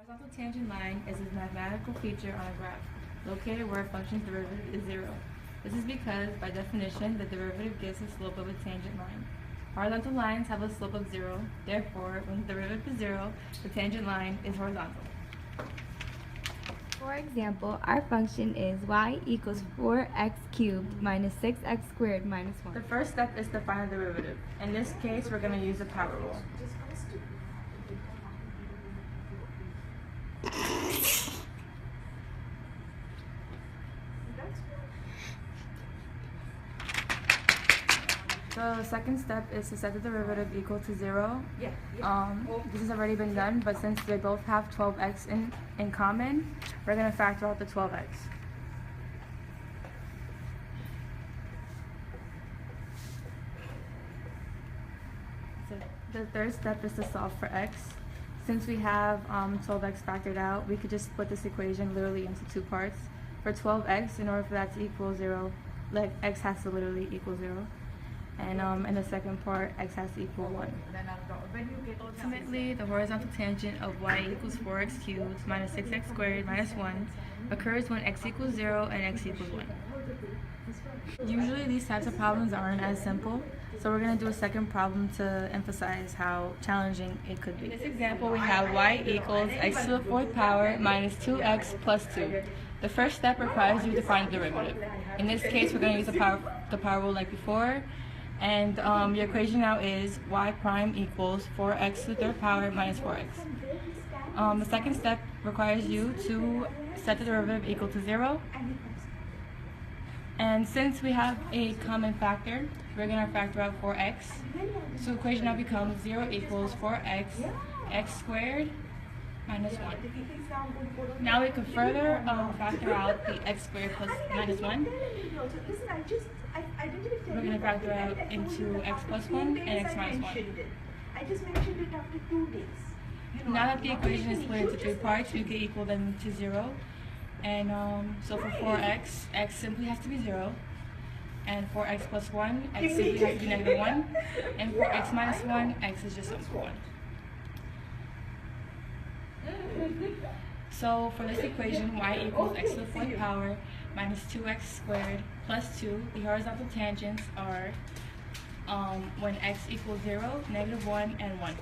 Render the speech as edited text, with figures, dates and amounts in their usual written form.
Horizontal tangent line is a mathematical feature on a graph, located where a function's derivative is zero. This is because, by definition, the derivative gives the slope of a tangent line. Horizontal lines have a slope of zero, therefore, when the derivative is zero, the tangent line is horizontal. For example, our function is y equals 4x cubed minus 6x squared minus 1. The first step is to find the derivative. In this case, we're going to use the power rule. The second step is to set the derivative equal to 0. This has already been done, but since they both have 12x in common, we're going to factor out the 12x. So the third step is to solve for x. Since we have 12x factored out, we could just split this equation literally into two parts. For 12x, in order for that to equal 0, like x has to literally equal 0. And in the second part, x has to equal 1. Ultimately, the horizontal tangent of y equals 4x cubed minus 6x squared minus 1 occurs when x equals 0 and x equals 1. Usually, these types of problems aren't as simple, so we're going to do a second problem to emphasize how challenging it could be. In this example, we have y equals x to the fourth power minus 2x plus 2. The first step requires you to find the derivative. In this case, we're going to use the power rule like before. And your equation now is y prime equals 4x to the third power minus 4x. The second step requires you to set the derivative equal to 0. And since we have a common factor, we're going to factor out 4x. So the equation now becomes 0 equals 4x, x squared minus 1. Now we can further factor out the x squared plus minus 1. We're going to factor out into x plus 1 and x minus 1. I just mentioned it after 2 days. Now that the equation is split into three parts, we can equal them to 0. And so for 4x, x simply has to be 0. And for x plus 1, x simply has to be negative 1. And for x minus 1, x is just equal to 1. So for this equation, y equals x to the fourth power minus 2x squared plus 2. The horizontal tangents are when x equals 0, negative 1, and 1.